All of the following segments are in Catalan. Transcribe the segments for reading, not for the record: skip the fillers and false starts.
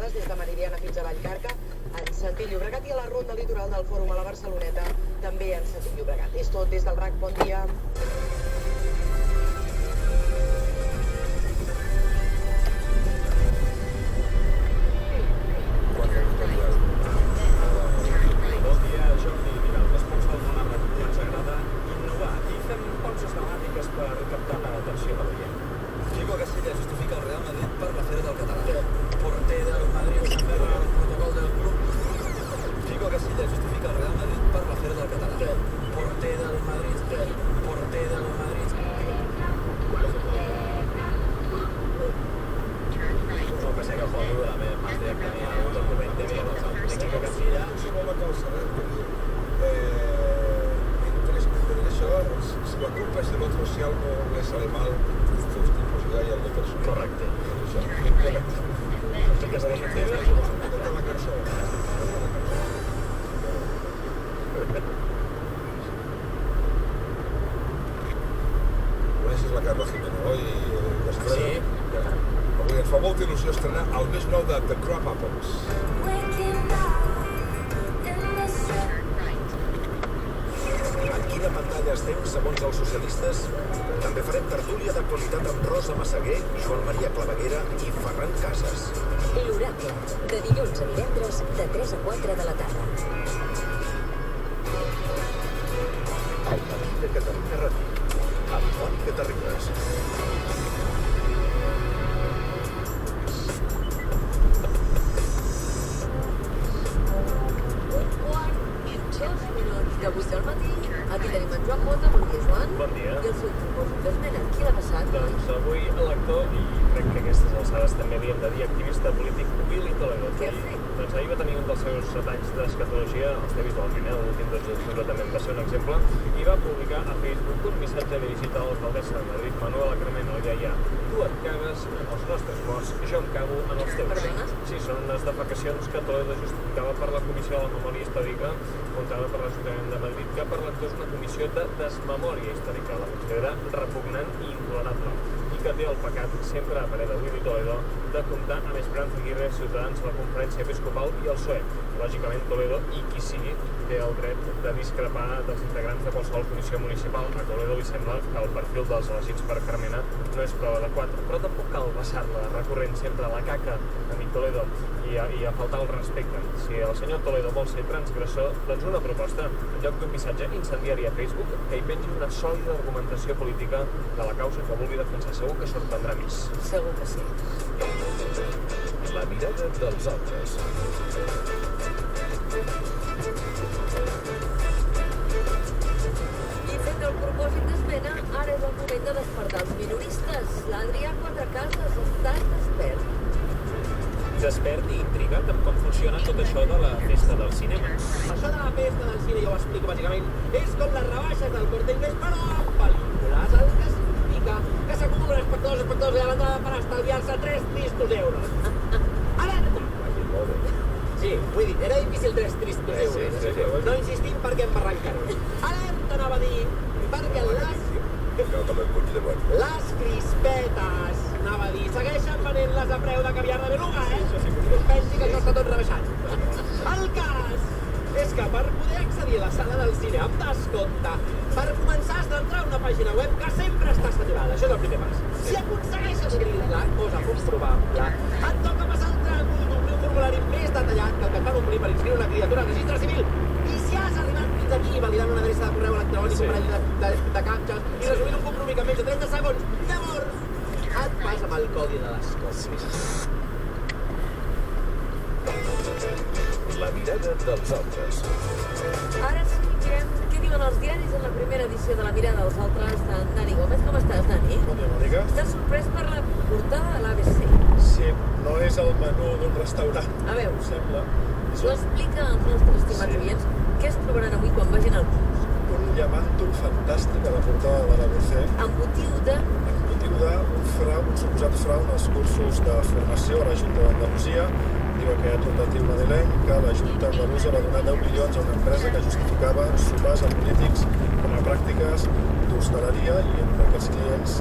hores des de Meridiana fins a Vallcarca en sentit Llobregat i a la ronda litoral del Fòrum a la Barceloneta també en sentit Llobregat. És tot des del RAC, bon dia. Segons els socialistes, també farem tertúlia d'actualitat amb Rosa Massaguer, Joan Maria Claveguera i Ferran Casas. L'Oracle, de dilluns a divendres, de 3 a 4 de la tarda. El matí de Catalunya Ràdio, amb Mònica Terribas. D'avui al matí, aquí tenim en Joan Mota, bon dia Joan. Bon dia. I el seu propòsit d'esmena, qui l'ha passat? Doncs avui elector, i crec que a aquestes alçades també li hem de dir activista polític, Willy Toledo. Què ha fet? Doncs ahir va tenir un dels seus 7 anys d'escatologia, els té vist a la primera, l'últim 12 d'octubre també en va ser un exemple, i va publicar a Facebook un missatge dirigit a l'alcaldessa de Madrid, Manuela Carmena, i deia: tu et cagues en els nostres morts, jo em cago en els teus. Perdona? Sí, són unes defecacions que Toledo justificava per la Comissió de la Memòria Històrica, muntada per l'Ajuntament de Madrid, que per l'actor és una comissió de desmemòria històrica, la considera repugnant i intolerable, i que té el pecat, sempre a parer de Willy Toledo, de comptar amb Esperanza Aguirre, Ciutadans, la Conferència Episcopal i el PSOE. Lògicament, Toledo, i qui sigui, té el dret de discrepar dels integrants de qualsevol comissió municipal. A Toledo li sembla que el perfil dels elegits per Carmena no és prou adequat, però tampoc cal basar-la recorrent sempre a la caca, amic Toledo, i a faltar el respecte. Si el senyor Toledo vol ser transgressor, doncs una proposta, en lloc d'un missatge incendiari a Facebook, que hi pengi una sòlida argumentació política de la causa que vulgui defensar. Segur que sorprendrà més. Segur que sí. La mirada dels altres. I fet el propòsit d'esmena, ara és el moment de despertar els minoristes. L'Adrià Quatrecases està despert. Despert i intrigat amb com funciona tot això de la festa del cinema. Això de la festa del cine, jo ho explico bàsicament, és com les rebaixes del Corte Inglés, però en pel·lícules. El que significa que s'acumulen espectadors a l'entrada per estalviar-se 3 tristos euros. Alerta! Sí, ho he dit, era difícil 3 tristos euros. Sí. No insistim perquè em barrancaré. Alerta, anava a dir, perquè les crispetes, anava a dir, segueixen venent-les a preu de caviar de beluga, No es pensi que això està tot rebaixat. El cas és que per poder accedir a la sala del cine amb descompte, per començar has d'entrar a una pàgina web que sempre està saturada. Això és el primer pas. Si aconsegueixes obrir-la, cosa comprovable, et toca passar el tràngol d'omplir un formulari més detallat que el que et van omplir per inscriure una criatura al registre civil. I si has arribat fins aquí validant una adreça de correu electrònic, un parell de captxes i resumint un compromís en menys de 30 segons, llavors et pas amb el codi de les coses. La mirada dels altres. Ara sí, mirem què diuen els diaris en la primera edició de La mirada dels altres d'en Dani Gómez. Com estàs, Dani? Bon dia, Mònica. Estàs sorprès per la portada de l'ABC. Sí, no és el menú d'un restaurant, A veure, em sembla. És tu explica als nostres estimats oients què es trobaran avui quan vagin al curs. un llamàntol fantàstic a la portada de l'ABC Amb motiu de... amb motiu d'un suposat frau en els cursos de formació a la Junta d'Andalusia. Diu aquest rotatiu nadalenc que la Junta Andalusa va donar 10 milions a una empresa que justificava sopars a polítics com a pràctiques d'hostaleria i entre aquests clients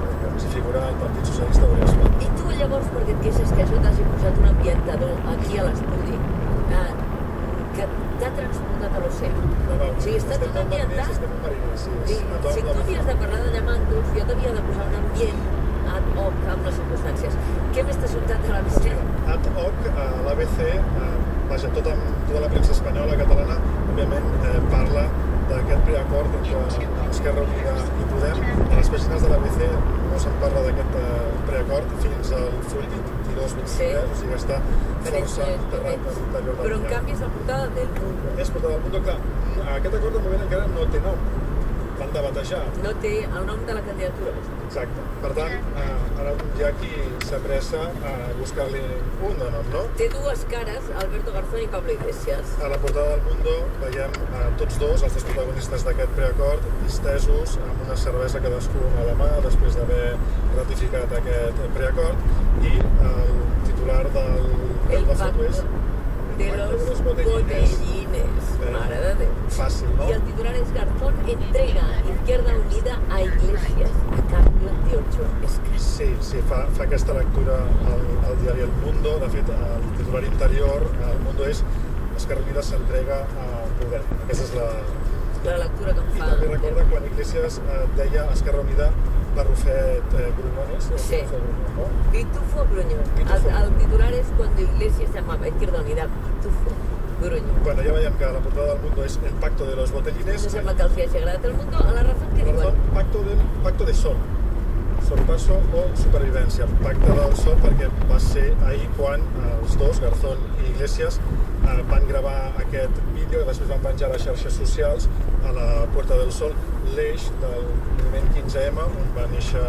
si figura el Partit Socialista Obrer Espanyol. I tu llavors, perquè et queixes que això t'hagi posat un ambientador aquí a l'estudi, que t'ha transportat a l'oceà. O sigui, està tot ambientat. Estem en mariners, sí. Si tu havies de parlar de llamantos, jo t'havia de posar un ambient ad hoc amb les circumstàncies. Què més t'ha sortat de l'ABC? Ad hoc, l'ABC, vaja, tota la premsa espanyola, catalana, òbviament parla d'aquest preacord entre Esquerra Unida i Podem. A les pàgines de l'ABC no se'n parla d'aquest preacord fins al full 22-23, o sigui, està força enterrat a l'interior del Però en canvi és la portada del Mundo. És portada del Mundo, clar. Aquest acord de moment encara no té nom. L'han de batejar. No té el nom de la candidatura. Exacte. Per tant, ara hi ha qui s'apressa a buscar-li un de nom, no? Té dues cares, Alberto Garzón i Pablo Iglesias. A la portada del Mundo veiem tots dos, els dos protagonistes d'aquest preacord, distesos, amb una cervesa cadascú a la mà, després d'haver ratificat aquest preacord, i el titular de la foto és de los botellines. Mare de Déu. Fàcil, no? Y el titular es Garzón entrega Izquierda Unida a Iglesias a cambio de 8 escas. Sí, fa aquesta lectura al diari El Mundo. De fet, el titular interior, El Mundo, és Esquerra Unida s'entrega a Podem. Aquesta és la lectura que em fa. I també recorda quan Iglesias deia Esquerra Unida Barrufet Gruñones. Sí. Pitufo Gruñón. El titular es cuando Iglesias llamaba Izquierda Unida Pitufo Gruñón. Bueno, ja veiem que la portada del Mundo és el pacto de los botellines. No sembla que els hagi agradat el Mundo. A la Razón, què diuen? Pacto de sol. Sorpasso o supervivència. Pacte del sol perquè va ser ahir quan els dos, Garzón i Iglesias, van gravar aquest vídeo i després van penjar a les xarxes socials a la Puerta del Sol, l'eix del moviment 15M on va néixer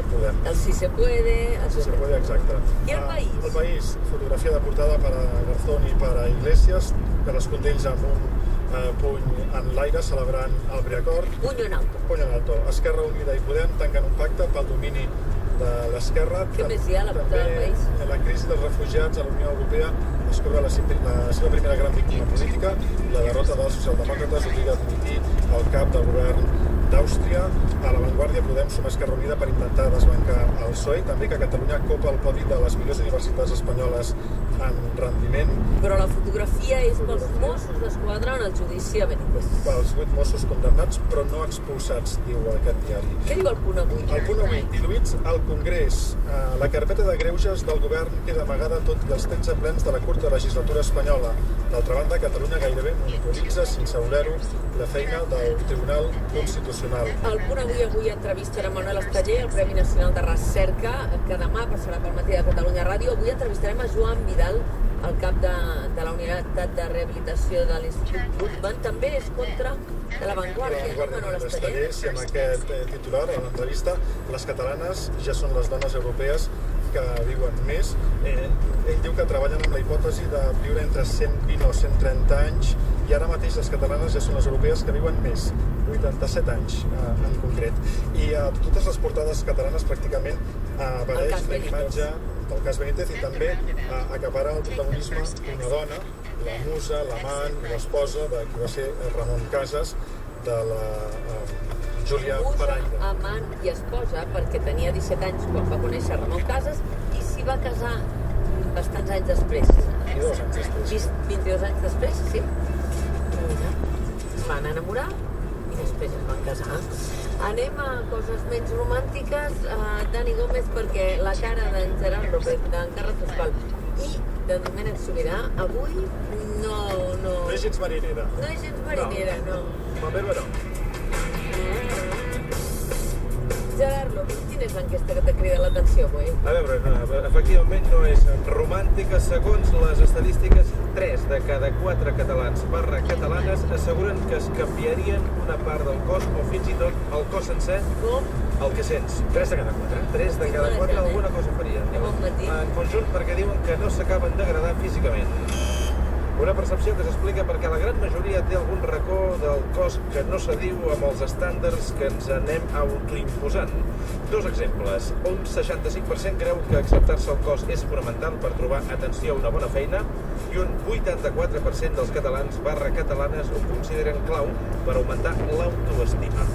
Podem. El Si se puede... El Si se puede, exacte. I el País? El País, fotografia de portada per a Garzón i per a Iglesias, cadascun d'ells amb un puny en l'aire celebrant el preacord. Puño en alto. Puño en alto. Esquerra Unida i Podem tanquen un pacte pel domini de l'esquerra. Què més hi ha a la portada del País? La crisi dels refugiats a la Unió Europea es cobra la seva primera gran víctima política. La derrota dels socialdemòcrates obliga a dimitir el cap del govern d'Àustria. A l'avantguàrdia Podem suma Esquerra Unida per intentar desbancar el PSOE. També que Catalunya copa el podi de les millors universitats espanyoles en rendiment. Però la fotografia és pels Mossos d'Esquadra en el judici a Benítez. Pels 8 Mossos condemnats, però no expulsats, diu aquest diari. Què diu el Punt Avui? El Punt Avui, diluïts al Congrés. La carpeta de greuges del govern queda amagada tot i els 13 plens de la curta legislatura espanyola. D'altra banda, Catalunya gairebé monopolitza, sense voler-ho, la feina del Tribunal Constitucional. El Punt Avui entrevistarà Manuel Esteller, el Premi Nacional de Recerca, que demà passarà pel matí de Catalunya Ràdio. Avui entrevistarem a Joan Vidal, el cap de la unitat de rehabilitació de l'Institut Guttmann. També és contra de l'avantguàrdia, Manuel Esteller. Sí, amb aquest titular, a l'entrevista, les catalanes ja són les dones europees que viuen més. Ell diu que treballen amb la hipòtesi de viure entre 120 o 130 anys i ara mateix les catalanes ja són les europees que viuen més, 87 anys en concret. I a totes les portades catalanes pràcticament apareix la imatge del cas Benítez i també acapara el protagonisme d'una dona, la musa, l'amant, l'esposa de qui va ser Ramon Casas, de la Júlia Paraire. Amant i esposa, perquè tenia 17 anys quan va conèixer Ramon Casas i s'hi va casar bastants anys després. 22 anys després. 22 anys després, sí. Es van enamorar i després es van casar. Anem a coses menys romàntiques. Dani Gómez, perquè la cara d'en Gerard López, d'en Carles Pascual i de Domènec Sobirà avui no... No és gens marinera. No és gens marinera, no. La meva no. Gerard López, quina és l'enquesta que t'ha cridat l'atenció avui? A veure, efectivament no és romàntica. Segons les estadístiques, 3 de cada 4 catalans / catalanes asseguren que es canviarien una part del cos o fins i tot el cos sencer. Com? El que sents. 3 de cada 4. 3 de cada 4 alguna cosa farien. Bon matí. En conjunt perquè diuen que no s'acaben d'agradar físicament. Una percepció que s'explica perquè la gran majoria té algun racó del cos que no s'adiu amb els estàndards que ens anem autoimposant. 2 exemples. Un 65% creu que acceptar-se el cos és fonamental per trobar atenció a una bona feina i un 84% dels catalans / catalanes ho consideren clau per augmentar l'autoestima.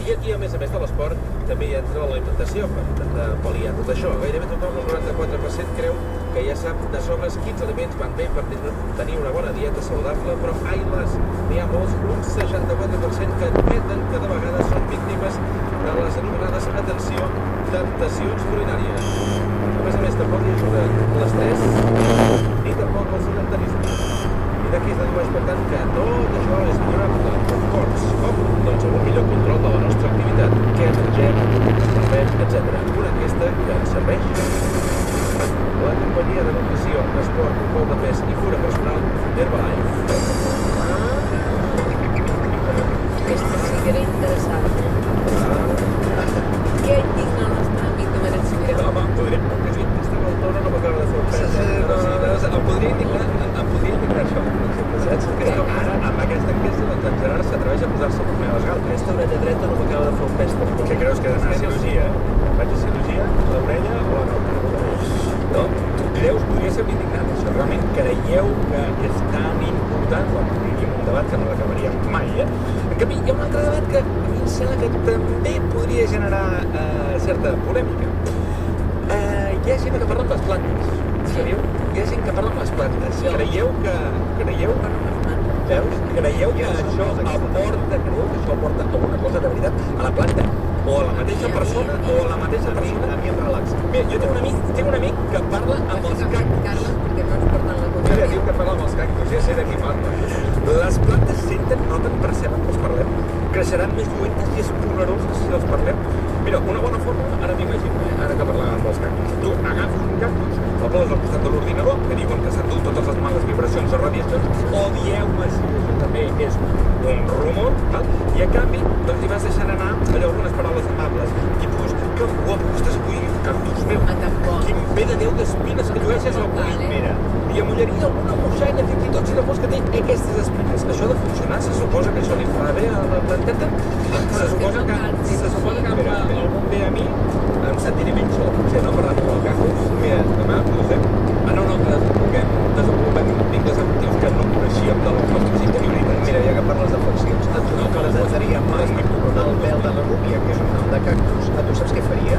I aquí, a més de l'esport, també hi entra l'alimentació per intentar pal·liar tot això. Gairebé tothom, el 94%, creu que ja sap de sobres quins aliments van bé per tenir una bona dieta saludable, però ai las, n'hi ha molts, un 64% que admeten que de vegades són víctimes de les anomenades, atenció, temptacions culinàries. A més, tampoc hi ajuda l'estrès ni tampoc el sedentarisme. I d'aquí es dedueix, per tant, que tot això és millorable. Com? Doncs amb un millor control de la nostra activitat, què mengem, etc. Una enquesta que ens serveix. La companyia de nutrició, esport, control de pes i cura personal Herbalife. Aquesta sí que era interessant. Què indigna el nostre amic de Manel Subirà? Home, podríem... Estava al tono, no m'acaba de fer un pes. Em podria indignar això. Saps? Que ara, amb aquesta enquesta, doncs en Gerard s'atreveix a posar-se per les galtes. Aquesta orella dreta no m'acaba de fer un pes. Què creus que he d'anar a cirurgia? Vaig a cirurgia, l'orella o la galta? No? Tu creus, podria ser indignat, això realment creieu que és tan important, quan tindríem un debat que no l'acabaríem mai, En canvi, hi ha un altre debat que a mi em sembla que també podria generar certa polèmica. Hi ha gent que parla amb les plantes. Sabeu? Hi ha gent que parla amb les plantes. Creieu que això aporta alguna cosa de veritat a la planta? O a la mateixa persona, A mi em relaxa. Mira, jo tinc un amic que parla amb els cactus. Perquè no ens porten la Mira, contraria. diu que parla amb els cactus, ja sé de qui parla. Les plantes senten, noten, perceben que els parlem. Creixeran més lluentes i esponaroses si els parlem. Mira, una bona forma, ara m'imagino, ara que parlàvem amb els cactus. Tu agafes un cactus, el poses al costat de l'ordinador, que diuen que s'endú totes les males vibracions o radiacions, o dieu-me si això també és un rumor, val? I a canvi, doncs hi vas deixant anar allò algunes paraules amables, tipus, que guapo que estàs avui, cactus meu, quin bé de Déu d'espines que llueixes avui, mira. I amullaria alguna moixaina, fins i tot si no fos que té aquestes espines. Això ha de funcionar, se suposa que això li fa bé a la planteta, se suposa que amb algun bé a mi em sentiré menys sol, potser no, parlant amb el cactus. Mira, demà posem... no, que desenvolupem vincles afectius que no coneixíem de la nostra interioritat. Mira, ja que parles d'afeccions, a tu no presentaria mai el vel de la rúbia, que és un nom de cactus. A tu saps què faria?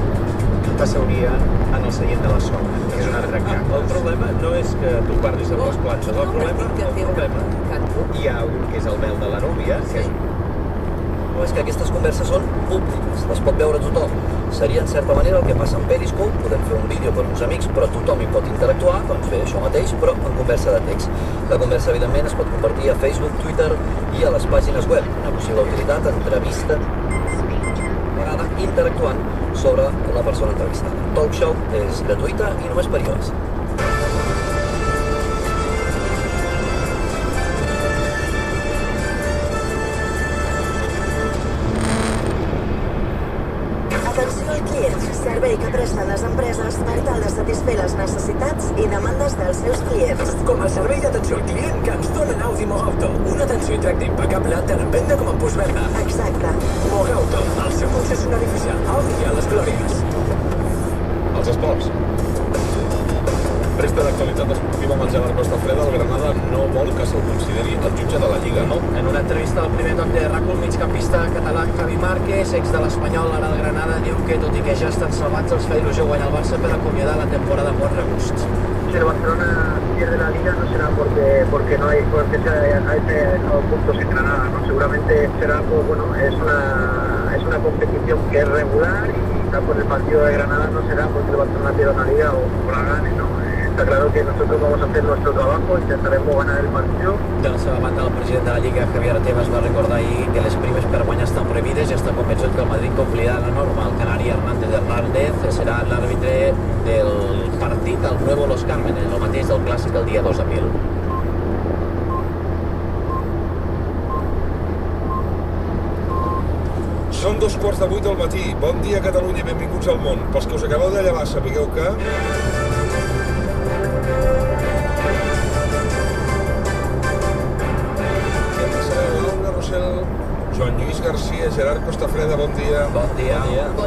T'asseuria en el seient de la sogra, que és un altre cactus. El problema no és que tu parlis amb les plantes, el problema... Hi ha un que és el vel de la rúbia, que és... No, és que aquestes converses són públiques, les pot veure tothom. Seria, en certa manera, el que passa amb Periscope, podem fer un vídeo per uns amics, però tothom hi pot interactuar, doncs fer això mateix, però en conversa de text. La conversa, evidentment, es pot compartir a Facebook, Twitter i a les pàgines web. Una possible utilitat, entrevista, vegada interactuant sobre la persona entrevistada. Talk Show és gratuïta i només per iOS. Atenció al client, servei que presten les empreses per tal de satisfer les necessitats i demandes dels seus clients. Com el servei d'atenció al client que ens dona Audi Mogauto. Una atenció i tracte impecable tant en venda com en postvenda. Exacte. Mogauto, el seu concessionari oficial. Audi a les Glòries. Els esports. Resta d'actualitat esportiva amb el Gerard Costafreda. El Granada no vol que se'l consideri el jutge de la Lliga. No, en una entrevista al primer toc de RAC1, el migcampista català Javi Márquez, ex de l'Espanyol, ara del Granada, diu que tot i que ja estan salvats els fa il·lusió guanyar el Barça per acomiadar la temporada amb bon regust. Si el Barcelona pierde la Liga no será porque no hay, porque se haya dejado puntos en Granada, ¿no? Seguramente será, pues, bueno, es una competición que es regular y por el partido de Granada no será porque el Barcelona pierda una Liga o la gane, ¿no? Está claro que nosotros vamos a hacer nuestro trabajo, intentaremos ganar el partido. De la seva banda, el president de la Lliga, Javier Tebas, va recordar ahir que les primes per guanyar estan prohibides i està convençut que el Madrid complirà la norma. El canari Hernández Hernández serà l'àrbitre del partit al Nuevo Los Cármenes, el mateix del clàssic el dia 2 d'abril. Són 2:15 del matí. Bon dia, Catalunya, i benvinguts al món. Pels que us acabeu de llevar, sapigueu que... Joan Lluís García, Gerard Costafreda, bon dia. Bon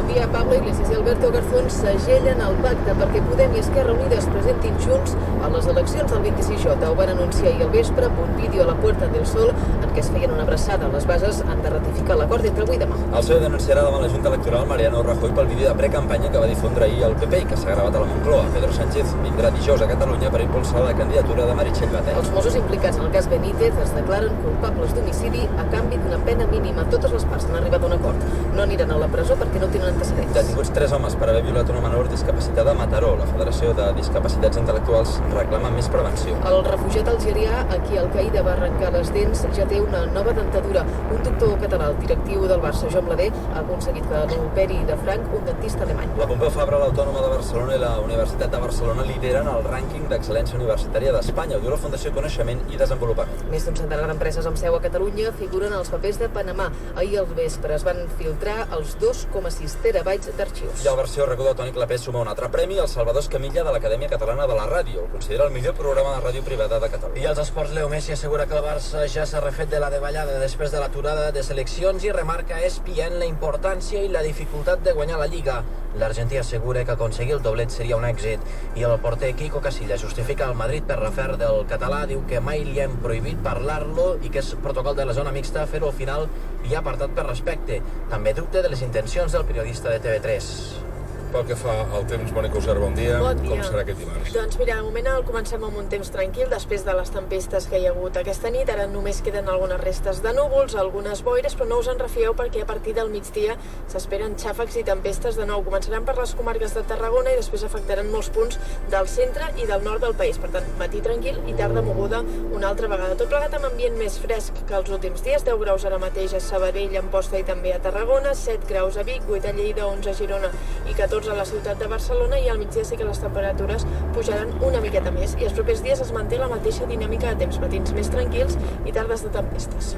dia, Pablo Iglesias i Alberto Garzón. Junts segellen el pacte perquè Podem i Esquerra Unida es presentin junts a les eleccions del 26J. Ho van anunciar ahir al vespre amb un vídeo a la Puerta del Sol en què es feien una abraçada. Les bases han de ratificar l'acord entre avui i demà. El PSOE denunciarà davant la Junta Electoral Mariano Rajoy pel vídeo de precampanya que va difondre ahir el PP i que s'ha gravat a la Moncloa. Pedro Sánchez vindrà dijous a Catalunya per impulsar la candidatura de Meritxell Batet. Els Mossos implicats en el cas Benítez es declaren culpables d'homicidi a canvi d'una pena mínima. Totes les parts han arribat a un acord. No aniran a la presó perquè no tenen antecedents. Detinguts 3 homes per haver violat una menor discapacitada a Mataró. La Federació de Discapacitats Intel·lectuals reclama més prevenció. El refugiat algerià a qui Al-Qaeda va arrencar les dents ja té una nova dentadura. Un doctor català, el directiu del Barça, Joan Blader, ha aconseguit que l'operi de franc un dentista alemany. La Pompeu Fabra, l'Autònoma de Barcelona i la Universitat de Barcelona lideren el rànquing d'excel·lència universitària d'Espanya. Ho diu la Fundació Coneixement i Desenvolupament. Més d'un centenar d'empreses amb seu a Catalunya figuren als papers de Panamà. Ahir al vespre es van filtrar els 2,6 terabytes d'arxius. I el versió recuda Toni Clapés suma un altre premi, el Salvador Escamilla de l'Acadèmia Catalana de la Ràdio. El considera el millor programa de ràdio privada de Catalunya. I als esports, Leo Messi assegura que el Barça ja s'ha refet de la davallada després de l'aturada de seleccions i remarca a ESPN la importància i la dificultat de guanyar la Lliga. L'argentí assegura que aconseguir el doblet seria un èxit i el porter Quico Casillas justifica el Madrid per refer del català, diu que mai li hem prohibit parlar-lo i que és protocol de la zona mixta fer-ho al final i ha apartat per respecte. També dubte de les intencions del periodista de TV3. Pel que fa al temps, Mònica User, bon dia. Bon dia. Com serà aquest dimarts? Doncs mira, de moment comencem amb un temps tranquil després de les tempestes que hi ha hagut aquesta nit. Ara només queden algunes restes de núvols, algunes boires, però no us en refieu perquè a partir del migdia s'esperen xàfecs i tempestes de nou. Començaran per les comarques de Tarragona i després afectaran molts punts del centre i del nord del país. Per tant, matí tranquil i tarda moguda una altra vegada. Tot plegat amb ambient més fresc que els últims dies. 10 graus ara mateix a Sabadell, Amposta i també a Tarragona, 7 graus a Vic, 8 a Lleida, 11 a Girona i 14 a la ciutat de Barcelona, i al migdia sí que les temperatures pujaran una miqueta més i els propers dies es manté la mateixa dinàmica de temps, matins més tranquils i tardes de tempestes.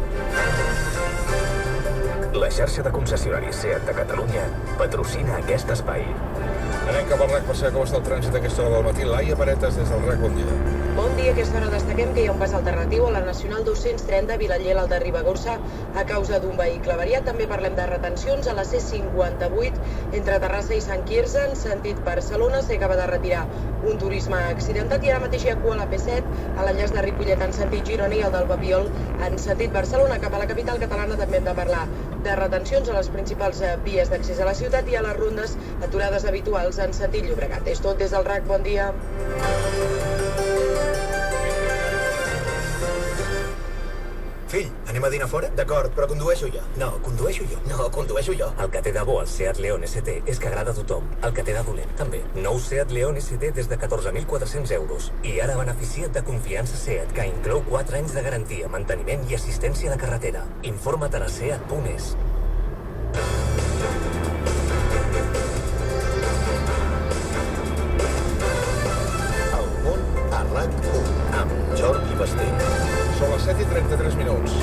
La xarxa de concessionaris SEAT de Catalunya patrocina aquest espai. Anem cap al RAC per saber com està el trànsit a aquesta hora del matí. Laia Paretes, des del RAC, bon dia. Bon dia, a aquesta hora destaquem que hi ha un pas alternatiu a la Nacional 230 Vilaller al de Ribagorça a causa d'un vehicle avariat. També parlem de retencions a la C58 entre Terrassa i Sant Quirze en sentit Barcelona. S'acaba de retirar un turisme accidentat i ara mateix hi ha cua a la P7 a l'enllaç de Ripollet en sentit Girona i el del Papiol en sentit Barcelona. Cap a la capital catalana també hem de parlar de retencions a les principals vies d'accés a la ciutat i a les rondes aturades habituals en sentit Llobregat. És tot des del RAC, bon dia. Fill, anem a dinar fora? D'acord, però condueixo jo. No, condueixo jo. No, condueixo jo. El que té de bo al Seat León ST és que agrada a tothom. El que té de dolent, també. Nou Seat León ST des de 14.400 euros. I ara beneficia't de confiança Seat, que inclou 4 anys de garantia, manteniment i assistència de carretera. Informa't a la Seat.es. El món a RAC1 amb Jordi Basté. Són les 7:33 minuts.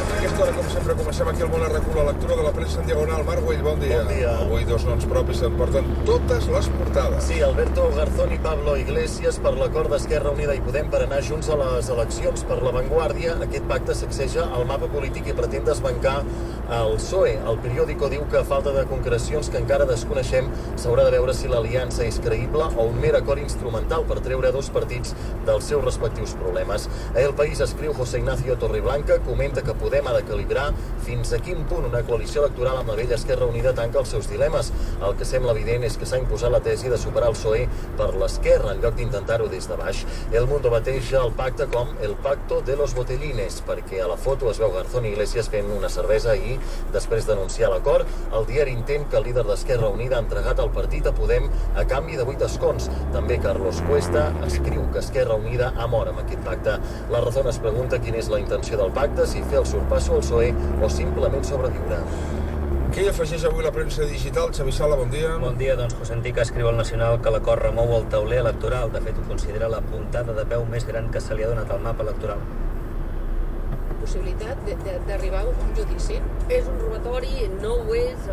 A aquesta hora, com sempre, comencem aquí al món a RAC1, la lectura de la premsa en diagonal. Marc Güell, bon dia. Bon dia. Avui dos noms propis se'n porten totes les portades. Sí, Alberto Garzón i Pablo Iglesias per l'acord d'Esquerra Unida i Podem per anar junts a les eleccions. Per La Vanguardia, aquest pacte sacseja el mapa polític i pretén desbancar el PSOE. El periòdico diu que a falta de concrecions que encara desconeixem s'haurà de veure si l'aliança és creïble o un mer acord instrumental per treure dos partits dels seus respectius problemes. A El País escriu José Ignacio Torreblanca, comenta que Podem ha de calibrar fins a quin punt una coalició electoral amb la vella Esquerra Unida tanca els seus dilemes. El que sembla evident és que s'ha imposat la tesi de superar el PSOE per l'esquerra en lloc d'intentar-ho des de baix. El Mundo bateja el pacte com el pacto de los botellines, perquè a la foto es veu Garzón i Iglesias fent una cervesa ahir després d'anunciar l'acord. El diari entén que el líder d'Esquerra Unida ha entregat el partit a Podem a canvi de 8 escons. També Carlos Cuesta escriu que Esquerra Unida ha mort amb aquest pacte. La Razón es pregunta quina és la intenció del pacte, si fer el sorpasso al PSOE o simplement sobreviure. Què hi afegeix avui la premsa digital? Xavi Sala, bon dia. Bon dia, doncs José Antica escriu al Nacional que l'acord remou el tauler electoral. De fet, ho considera la puntada de peu més gran que se li ha donat al mapa electoral. Possibilitat d'arribar a un judici? És un robatori, no ho és.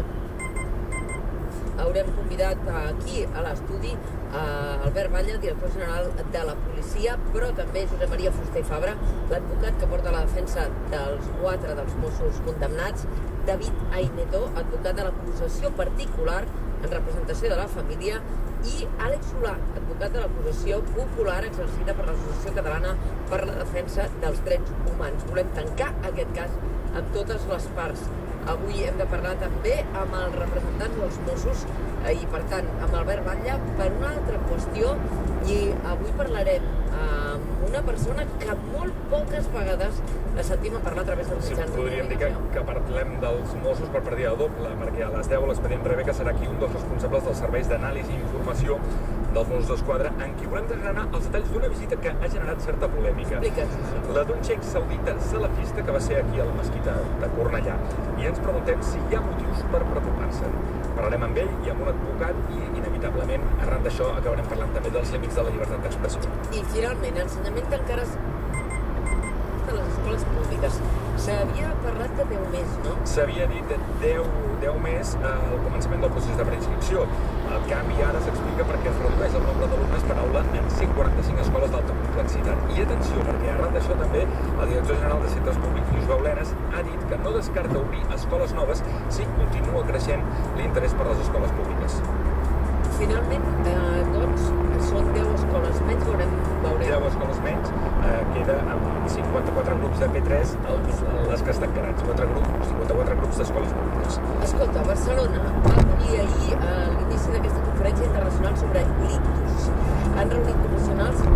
haurem convidat aquí a l'estudi Albert Batlle, director general de la policia, però també Josep Maria Fuster i Fabra, l'advocat que porta la defensa dels 4 dels Mossos condemnats, David Aineto, advocat de l'acusació particular en representació de la família, i Àlex Solà, advocat de l'acusació popular exercida per l'Associació Catalana per la Defensa dels Drets Humans. Volem tancar aquest cas amb totes les parts. Avui hem de parlar també amb els representants dels Mossos i, per tant, amb Albert Batlle per una altra qüestió, i avui parlarem amb una persona que molt poques vegades la sentim a parlar a través dels mitjans de podríem dir que parlem dels Mossos per partida doble, perquè a les 10 l'expedient Rebeca serà aquí un dels responsables dels serveis d'anàlisi i informació dels Mossos d'Esquadra, en qui volem desgranar els detalls d'una visita que ha generat certa polèmica. La d'un xeic saudita salafista que va ser aquí a la mesquita de Cornellà. I ens preguntem si hi ha motius per preocupar-se. Parlarem amb ell i amb un advocat i, inevitablement, arran d'això acabarem parlant també dels límits de la llibertat d'expressió. I, finalment, ensenyament d'encara de les escoles públiques. S'havia parlat de 10 més, no? S'havia dit 10 més al començament del procés de preinscripció. El canvi ara s'explica perquè es redueix el nombre d'alumnes per aula en 145 escoles d'alta complexitat. I atenció, perquè arran d'això també el director general de Centres Públics, Lluís Baulenes, ha dit que no descarta obrir escoles noves si continua creixent l'interès per les escoles públiques. Finalment, doncs, són 10 escoles menys, veurem. 10 escoles menys, queda amb 54 grups de P3 les que estan quedats, 54 grups d'escoles públiques. Escolta, Barcelona va acollir ahir l'inici d'aquesta conferència internacional sobre l'ictus. Han reunit professionals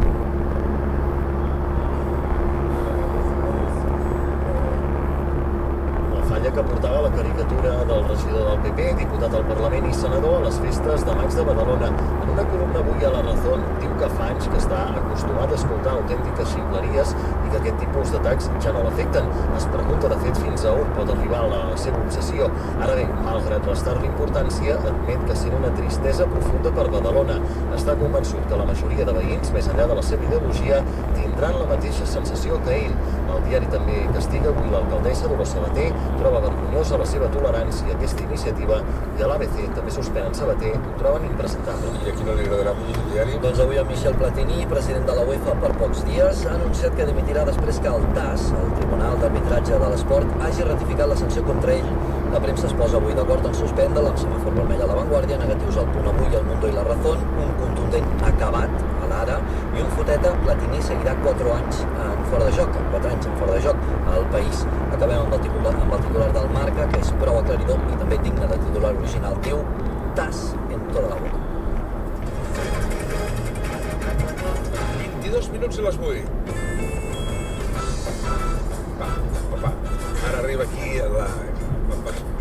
que portava la caricatura del regidor del PP, diputat al Parlament i senador a les festes de maig de Badalona. En una columna avui a La Razón diu que fa anys que està acostumat a escoltar autèntiques ximpleries i que aquest tipus d'atacs ja no l'afecten. Es pregunta, de fet, fins a on pot arribar la seva obsessió. Ara bé, malgrat restar-li importància, admet que sent una tristesa profunda per Badalona. Està convençut que la majoria de veïns, més enllà de la seva ideologia, tindran la mateixa sensació que ell. El diari també castiga avui l'alcaldessa Dolors Sabater, troba vergonyosa la seva tolerància a aquesta iniciativa, i a l'ABC també suspenen Sabater, ho troben impresentable. I a qui no li agradarà el diari? Doncs avui en Michel Platini, president de la UEFA per pocs dies, ha anunciat que dimitirà després que el TAS, el Tribunal d'Arbitratge de l'Esport, hagi ratificat la sanció contra ell. La premsa es posa avui d'acord en suspendre-la, amb semàfor vermell a La Vanguardia, negatius al Punt Avui, El Mundo i La Razón, un contundent acabat a l'Ara i un foteta. Platini seguirà 4 anys en fora de joc, 4 anys en fora de joc al País. Acabem amb el titular del Marca, que és prou aclaridor i també digne de titular original. Diu TAS en toda la boca. 22 minuts i les 8. Va, ara arriba aquí la...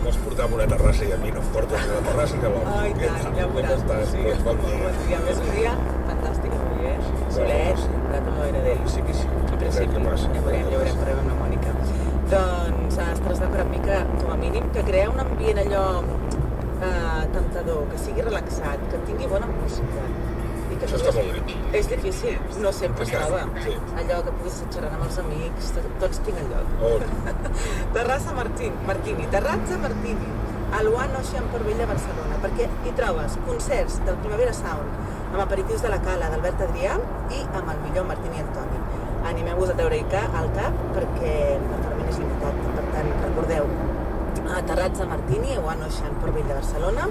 Vols portar una terrassa i a mi no em portes a la terrassa que vol. Ai, tant, ja veuràs. Sí, bon dia. Més un dia fantàstic avui, solet, però no era d'ell. Sí. En principi, ja veurem, parlem amb la Mònica. Doncs estàs d'acord amb mi que, com a mínim, que crea un ambient allò temptador, que sigui relaxat, que tingui bona música. Això està molt bé. És difícil, no sempre es troba. Allò que puguis estar xerrant amb els amics, tots tinc allò. Terrassa Martini, Terrazza Martini, al One Ocean Corbella, Barcelona, perquè hi trobes concerts del Primavera Sound, amb aperitius de la Cala d'Albert Adrià i amb el millor Martini Antoni. Animeu-vos a treure-hi al cap perquè l'aforament és limitat. Per tant, recordeu, a Terrazza Martini, One Ocean Corbella, Barcelona,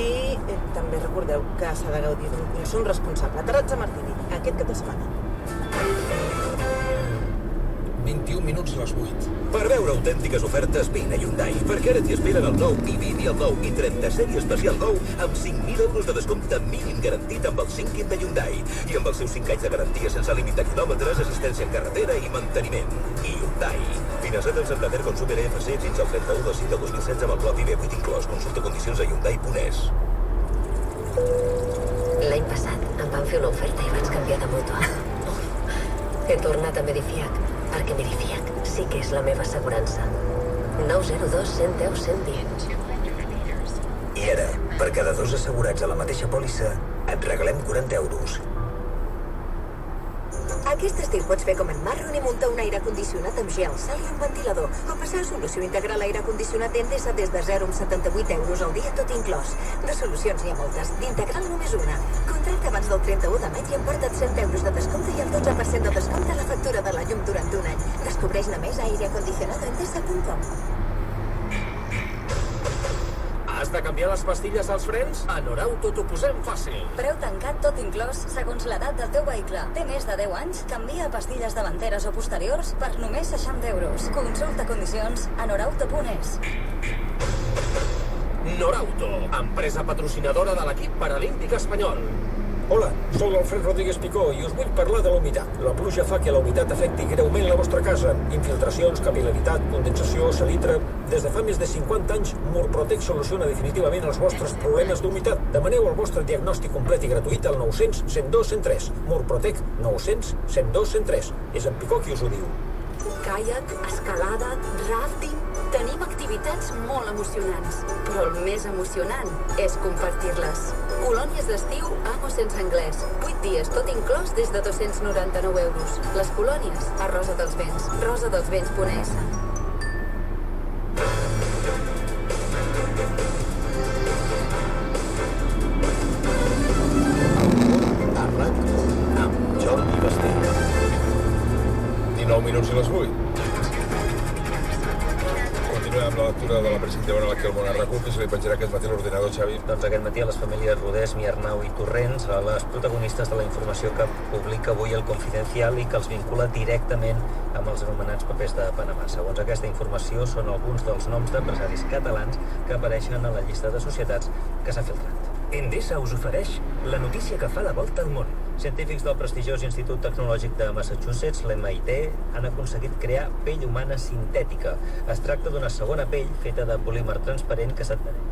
i també recordeu que s'ha de gaudir d'un consum responsable. Terrazza Martini, aquest cap de setmana. 21 minuts a les 8. Per veure autèntiques ofertes, vine a Hyundai, perquè ara t'hi esperen el nou i20 i el nou i 30 sèrie especial nou amb 5.000 euros de descompte mínim garantit amb el 5 de Hyundai i amb els seus 5 anys de garantia sense límit de quilòmetres, assistència en carretera i manteniment. I Hyundai. Finançat en Santander Consumer EFC fins al 31/5 del 2016 amb el Plot IB8 inclòs. Consulta condicions a Hyundai.es. L'any passat em van fer una oferta i vaig canviar de mútua. He tornat a Medifiac, perquè Medifiac sí que és la meva assegurança. 902 110 110. I ara, per cada 2 assegurats a la mateixa pòlissa, et regalem 40 euros. Aquest estiu pots fer com en Marron i muntar un aire condicionat amb gel, sal i un ventilador, o passar a solució integral aire condicionat Endesa des de 0 amb 78 euros al dia, tot inclòs. De solucions n'hi ha moltes, d'integral només una. Contracta abans del 31 de maig i emporta't 100 euros de descompte i el 12% de descompte a la factura de la llum durant un any. Descobreix-ne més a aireacondicionadoendesa.com. Has de canviar les pastilles als frens? A Norauto t'ho posem fàcil. Preu tancat tot inclòs segons l'edat del teu vehicle. Té més de 10 anys? Canvia pastilles davanteres o posteriors per només 60 euros. Consulta condicions a norauto.es. Norauto, empresa patrocinadora de l'equip paralímpic espanyol. Hola, soc l'Alfred Rodríguez Picó i us vull parlar de la humitat. La pluja fa que la humitat afecti greument la vostra casa. Infiltracions, capil·laritat, condensació, salitre... Des de fa més de 50 anys, Murprotec soluciona definitivament els vostres problemes d'humitat. Demaneu el vostre diagnòstic complet i gratuït al 900 102 103. Murprotec 900 102 103. És en Picó qui us ho diu. Caiac, escalada, rafting... Tenim activitats molt emocionants, però el més emocionant és compartir-les. Colònies d'estiu Amo sense anglès. 8 dies, tot inclòs des de 299 euros. Les colònies a Rosa dels Vents. rosadelsvents.es. A RAC1 amb Jordi Basté. 19 minuts i les 8. Continuem amb la lectura de la precipitada aquí al món a RAC1, que se li penjarà aquest matí a l'ordinador, Xavi. Doncs aquest matí a les famílies Rodés, Miarnau i Torrents, a les protagonistes de la informació que publica avui el Confidencial i que els vincula directament amb els anomenats papers de Panamà. Segons aquesta informació, són alguns dels noms d'empresaris catalans que apareixen a la llista de societats que s'ha filtrat. Endesa us ofereix la notícia que fa la volta al món. Científics del prestigiós Institut Tecnològic de Massachusetts, l'MIT, han aconseguit crear pell humana sintètica. Es tracta d'una segona pell feta de polímer transparent que s'adhereix.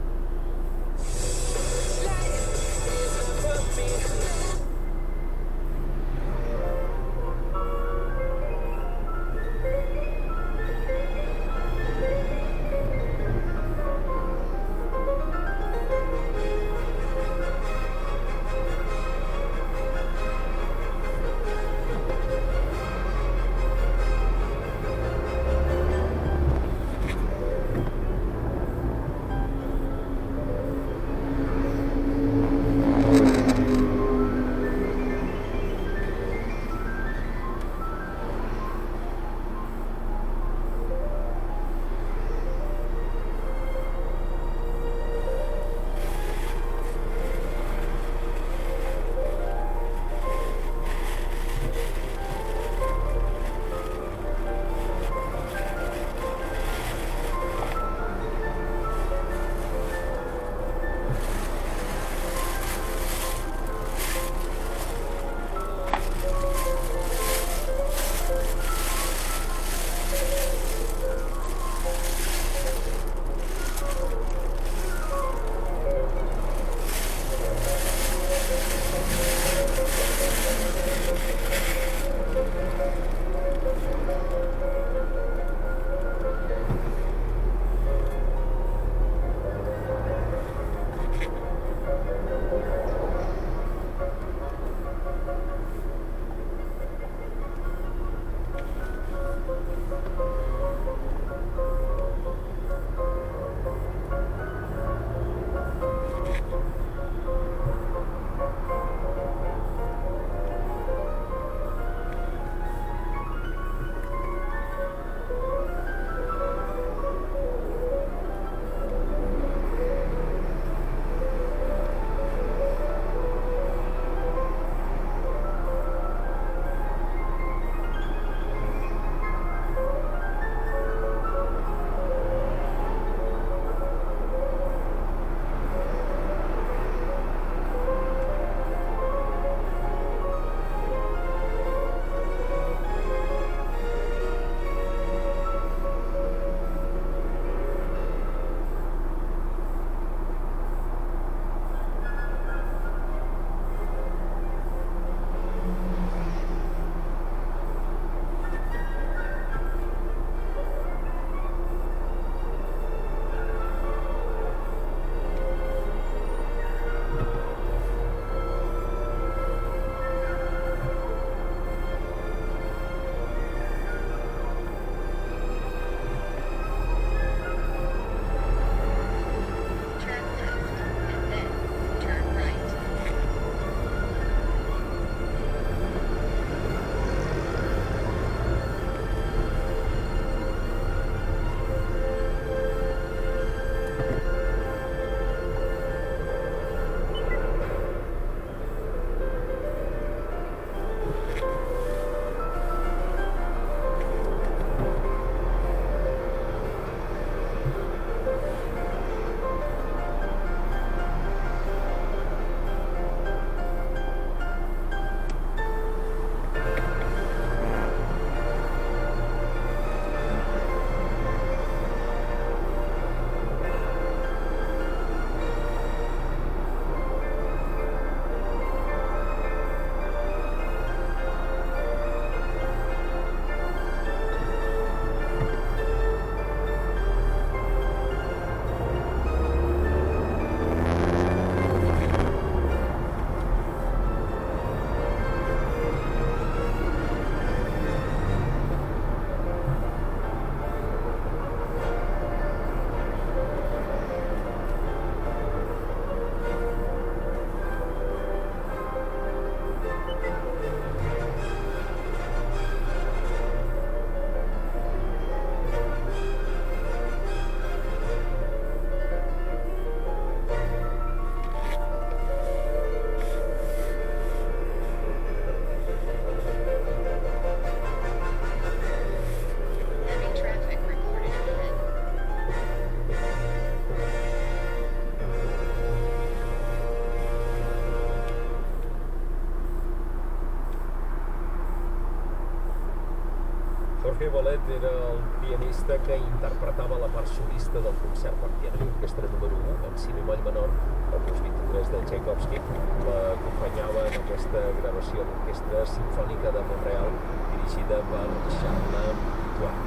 Jorge Bolet era el pianista que interpretava la part solista del concert per piano i orquestra número 1 en si bemoll menor, opus 23 de Tchaikovsky. L'acompanyava en aquesta gravació l'Orquestra Simfònica de Montreal, dirigida per Charles Toit.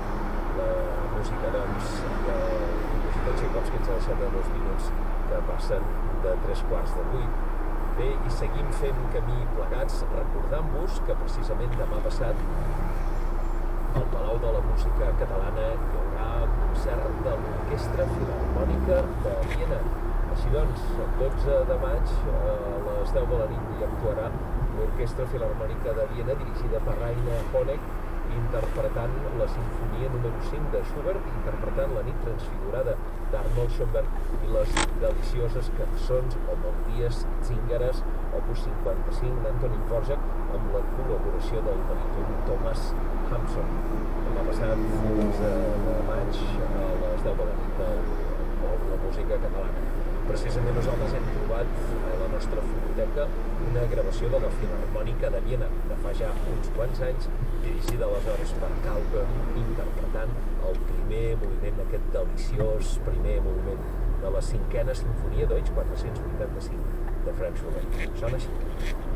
La música, doncs, de Tchaikovsky ens ha deixat a 2 minuts que passen de 3:15. Bé, i seguim fent camí plegats, recordant-vos que precisament demà passat al Palau de la Música Catalana hi haurà concert de l'Orquestra Filharmònica de Viena. Així doncs, el 12 de maig a les 10 de la nit hi actuarà l'Orquestra Filharmònica de Viena, dirigida per Rainer Honeck, interpretant la Sinfonia número 5 de Schubert, interpretant la Nit Transfigurada d'Arnold Schoenberg i les delicioses cançons o melodies zíngares, opus 55 d'Antonín Dvořák, amb la col·laboració del baríton Thomas Hampson. Demà passat, 11 de maig, a les 10 de la nit de la música catalana. Precisament nosaltres hem trobat a la nostra fonoteca una gravació de la Filharmònica de Viena de fa ja uns quants anys, dirigida aleshores per Kauper, interpretant el primer moviment, aquest deliciós primer moviment de la 5a Sinfonia Deutsch 485 de Franz Schubert. Sona així.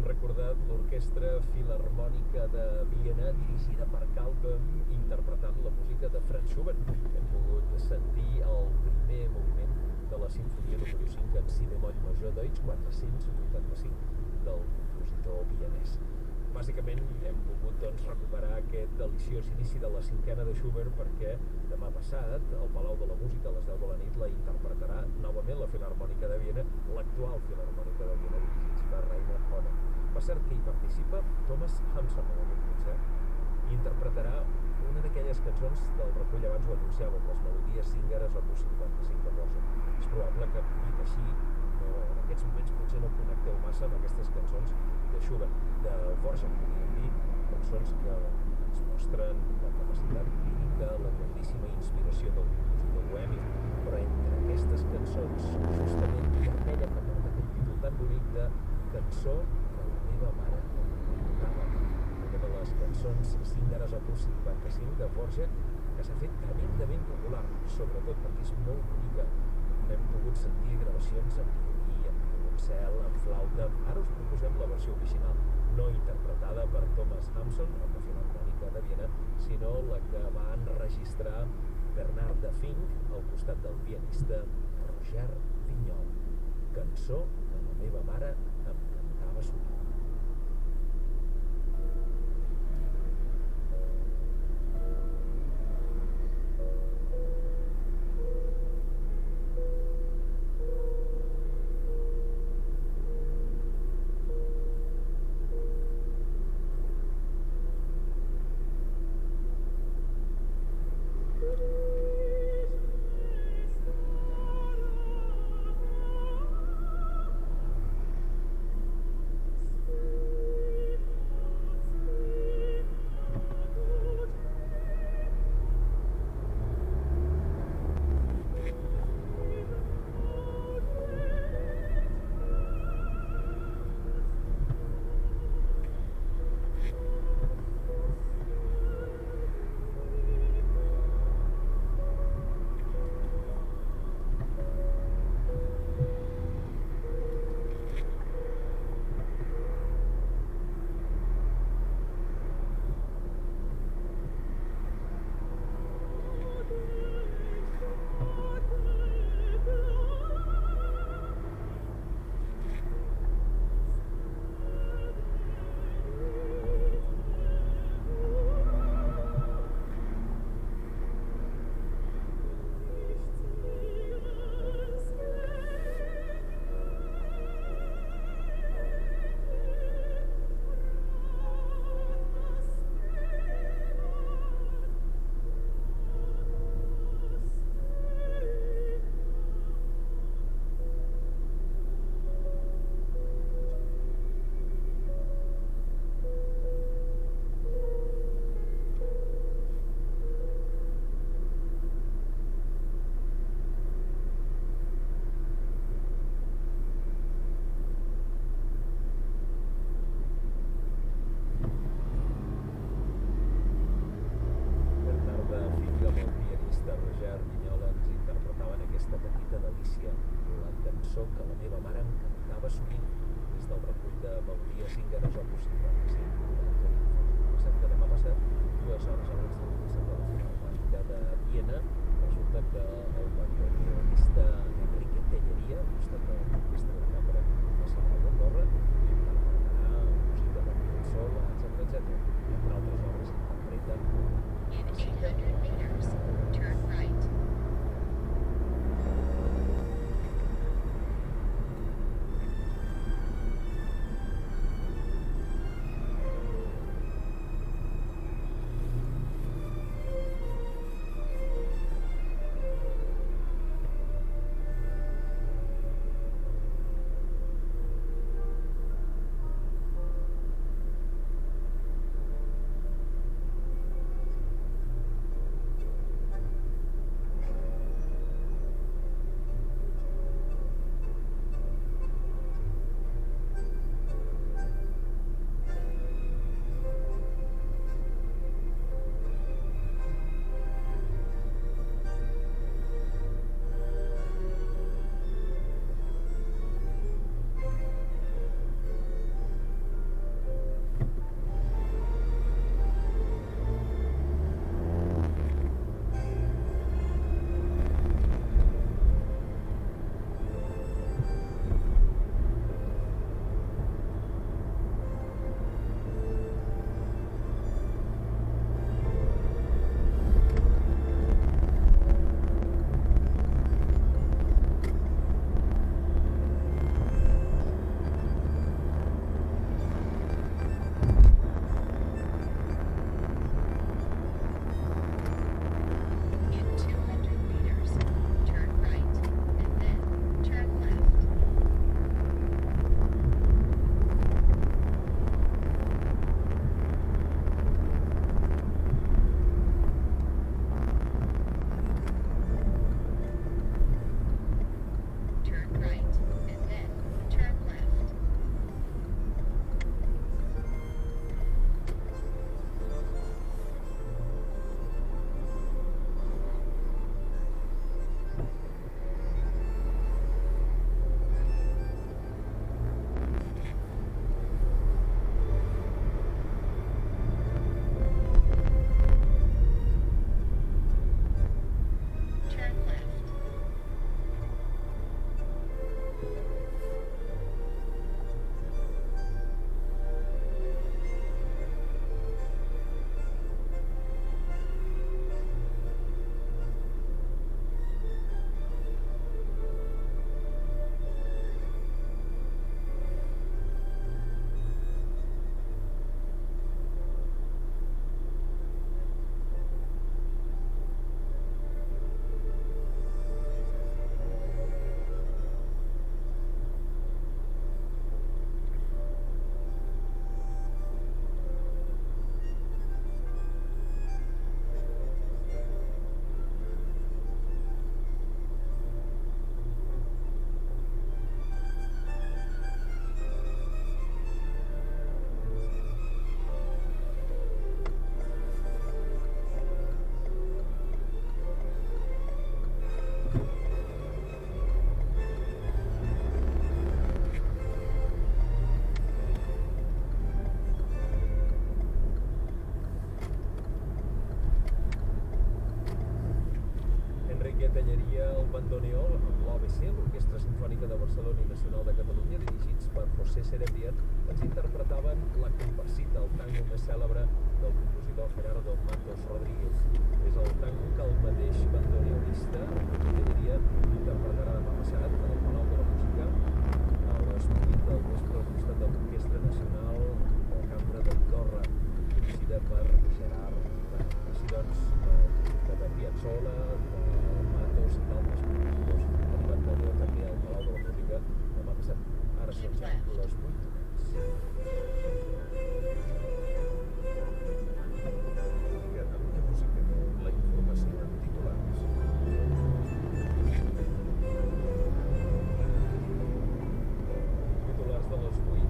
recordat l'Orquestra Filharmònica de Viena, dirigida per Karl Böhm, interpretant la música de Franz Schubert. Hem pogut sentir el primer moviment de la Simfonia número 5 en si bemoll major Deutsch 485 del compositor vienès. Bàsicament hem pogut recuperar aquest deliciós inici de la cinquena de Schubert perquè demà passat al Palau de la Música a les 10 de la nit la interpretarà novament la Filharmònica de Viena, l'actual Filharmònica de Viena dirigits per Rainer Hohner. Per cert que hi participa Thomas Hampson en aquest concert i interpretarà una d'aquelles cançons del recull, abans ho anunciàvem, les melodies cíngares opus 55 de Dvořák. És probable que dit així en aquests moments potser no connecteu massa amb aquestes cançons de Schubert, de Dvořák, podríem dir, cançons que ens mostren la capacitat lírica, la grandíssima inspiració del compositor bohemi, però entre aquestes cançons justament hi ha aquella que porta aquest títol tan bonic de Cançó que la meva mare em cantava, una de les cançons cíngares opus 55 de Dvořák que s'ha fet tremendament popular, sobretot perquè és molt bonica. Hem pogut sentir gravacions en violí, en violoncel, en flauta. Ara us proposem la versió original, no interpretada per Thomas Hampson amb la Filharmònica de Viena, sinó la que va enregistrar Bernard de Fink al costat del pianista Roger Vignol. Cançó que la meva mare em cantava sovint. bandoneol amb l'OBC, l'Orquestra Simfònica de Barcelona i Nacional de Catalunya, dirigits per José Serembier, ens interpretaven la comparsita, el tango més cèlebre del compositor Gerardo Matos Rodríguez. És el tango que el mateix bandoneolista, que diria, interpretarà demà passat al Palau de la Música a les 8 del vespre al costat de l'Orquestra Nacional de la Cambra d'Andorra, dirigida per Gerard Tana. Així doncs, de Piazzolla, de Matos i d'altres compositors arribant també al Palau de la Música demà passat. Ara són ja les 8. Catalunya Música, la informació en titulars. Titulars de les 8.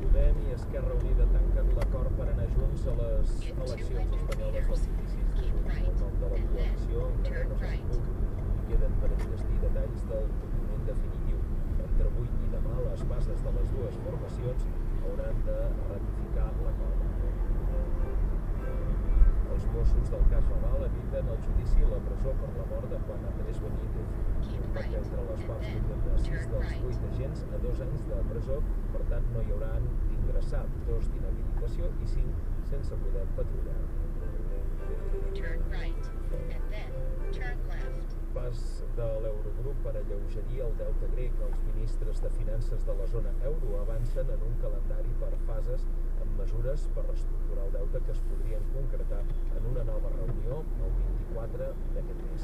Podem i Esquerra Unida tanquen l'acord per anar junts a les eleccions espanyoles del 26 de juny. El nom de la coalició encara no s'ha sabut i queden per enllestir detalls del document definitiu. Entre avui i demà, les bases de les dues formacions hauran de ratificar l'acord. Els Mossos del cas Raval eviten el judici i la presó per la mort de Juan Andrés Benítez. Un pacte entre les parts condemna 6 dels 8 agents a 2 anys de presó, per tant no hi hauran d'ingressar, 2 d'inhabilitació i 5 sense poder patrullar. Pas de l'Eurogrup per alleugerir el deute grec. Els ministres de Finances de la zona euro avancen en un calendari per fases amb mesures per reestructurar el deute que es podrien concretar en una nova reunió el 24 d'aquest mes.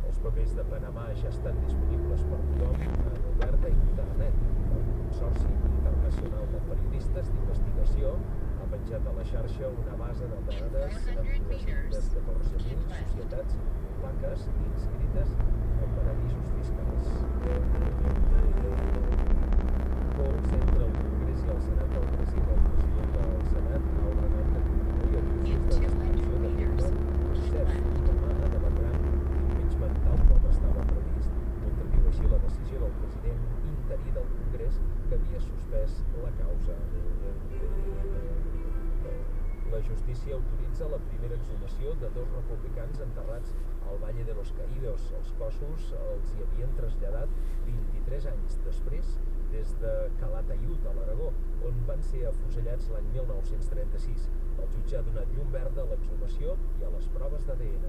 Els papers de Panamà ja estan disponibles per tothom en obert a internet. El Consorci Internacional de Periodistes d'Investigació ha penjat a la xarxa una base de dades amb 214.000 societats opaques inscrites en paradisos fiscals. Pols entre el Congrés i el Senat del Brasil. El president del Senat ha ordenat que continuï el procés de destitució de Dilma Rousseff. Demà debatran l'impeachment tal com estava previst. Contradiu així la decisió del president interí del Congrés que havia suspès la causa. La justícia autoritza la primera exhumació de 2 republicans enterrats al Valle de los Caídos. Els cossos els hi havien traslladat 23 anys després des de Calatayud, a l'Aragó, on van ser afusellats l'any 1936. El jutge ha donat llum verda a l'exhumació i a les proves d'ADN.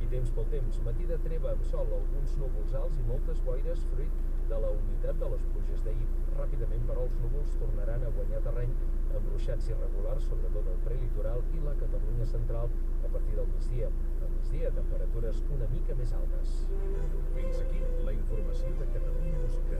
I temps pel temps. Matí de treva amb sol, alguns núvols alts i moltes boires fruit de la humitat de les pluges d'ahir. Ràpidament, però, els núvols tornaran a guanyar terreny amb ruixats irregulars, sobretot al prelitoral i la Catalunya central a partir del migdia. Al migdia, temperatures una mica més altes. Fins aquí la informació de Catalunya Música.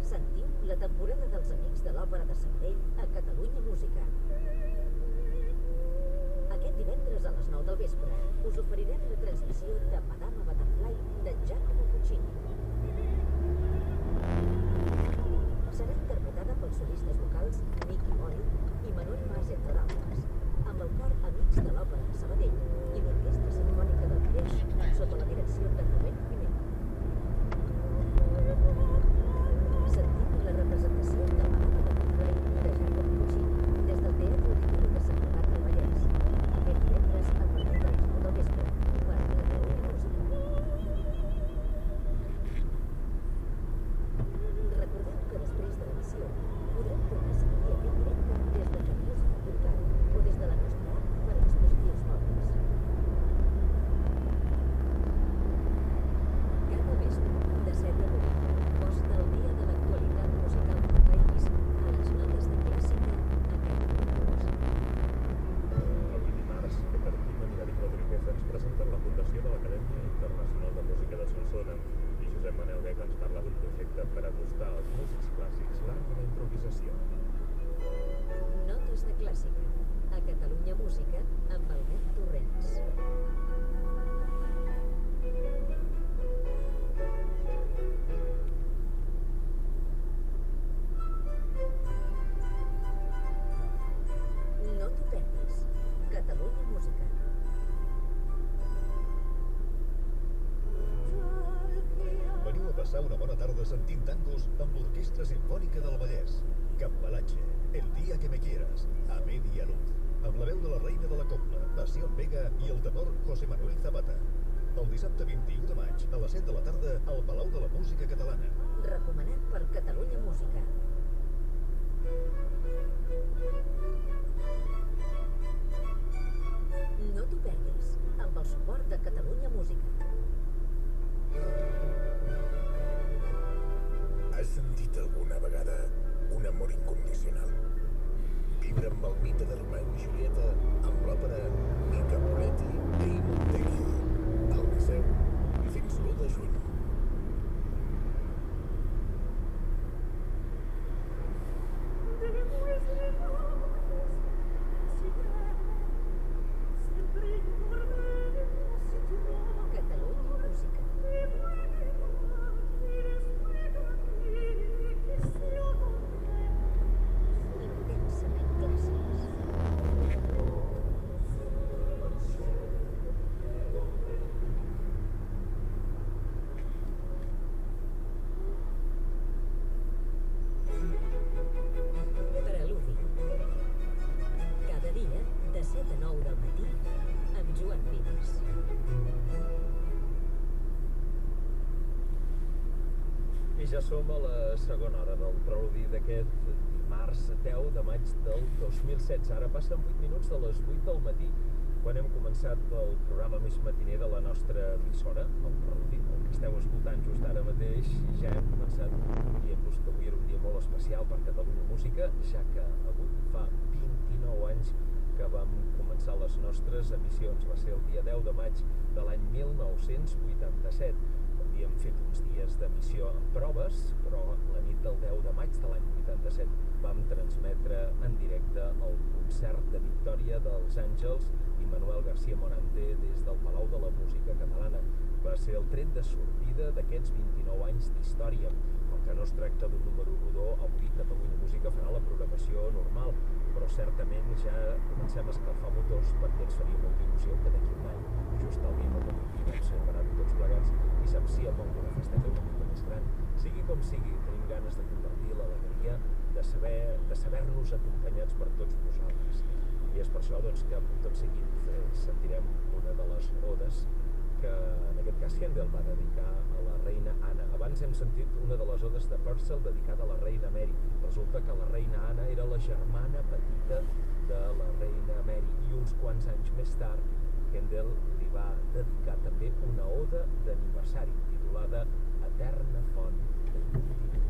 Sentiu la temporada dels Amics de l'Òpera de Sabadell a Catalunya Música. Aquest divendres a les 9 del vespre us oferirem la transmissió de Madama Butterfly de Giacomo Puccini. Serà interpretada pels solistes vocals Nicky Mori i Manuel Mas, entre d'altres, amb el cor Amics de l'Òpera de Sabadell i l'Orquestra Simfònica del Pireix sota la direcció de Rubén Jiménez. Sentim la representació de Madama Butterfly de Giacomo Puccini des del Teatre Auditori de Sant Cugat del Vallès. Aquest divendres a partir de les 9 del vespre per la Catalunya Música. Recordeu que després de l'emissió podrem tornar a seguir aquest directe des de caneus.cat o des de la nostra app per a dispositius mòbils. Cada vespre, de 7 a 8, posta al dia de l'actualitat musical del país a les notes de clàssica a Catalunya Música. Avui dimarts, Carmen i David Rodríguez ens presenten la fundació de l'Acadèmia Internacional de Música de Solsona i Josep Manel Beca ens parla d'un projecte per acostar als músics clàssics l'art de la improvisació. Notes de clàssica a Catalunya Música amb Albert Torrents. No t'ho perdis. Catalunya Música. passar una bona tarda sentint tangos amb l'Orquestra Simfònica del Vallès. Cambalache, El día que me quieras, a media luz, amb la veu de la reina de la copla, Pasión Vega, i el tenor José Manuel Zapata. El dissabte 21 de maig, a les 7 de la tarda, al Palau de la Música Catalana. Recomanat per Catalunya Música. No t'ho perdis, amb el suport de Catalunya Música. Has sentit alguna vegada un amor incondicional? Viure amb el mite de Romeu i Julieta, amb l'òpera I Capuletti e I Montecchio, al Liceu, fins l'1 de juny. Ja som a la segona hora del preludi d'aquest dimarts 10 de maig del 2016. Ara passen 8 minuts de les 8 del matí, quan hem començat el programa més matiner de la nostra emissora, el preludi, el que esteu escoltant just ara mateix. Ja hem començat dient-vos que avui era un dia molt especial per Catalunya Música, ja que avui fa 29 anys que vam començar les nostres emissions. Va ser el dia 10 de maig de l'any 1987. Havíem fet uns dies d'emissió en proves, però la nit del 10 de maig de l'any 87 vam transmetre en directe el concert de victòria dels Àngels i Manuel García Morante des del Palau de la Música Catalana. Va ser el tret de sortida d'aquests 29 anys d'història. Com que no es tracta d'un número rodó, avui Catalunya Música farà la programació normal, però certament ja comencem a escalfar motors perquè ens faria molta il·lusió que d'aquí un any, just el dia que vam celebrar tots plegats, i sap si amb alguna festeta una mica més gran. Sigui com sigui, tenim ganes de compartir l'alegria de saber-nos acompanyats per tots vosaltres. I és per això doncs, que tot seguit sentirem una de les odes que en aquest cas Händel va dedicar a la reina Anna. Abans hem sentit una de les odes de Purcell dedicada a la reina Mary. Resulta que la reina Anna era la germana petita de la reina Mary i uns quants anys més tard Händel li va dedicar també una oda d'aniversari titulada Eterna font de llum divina.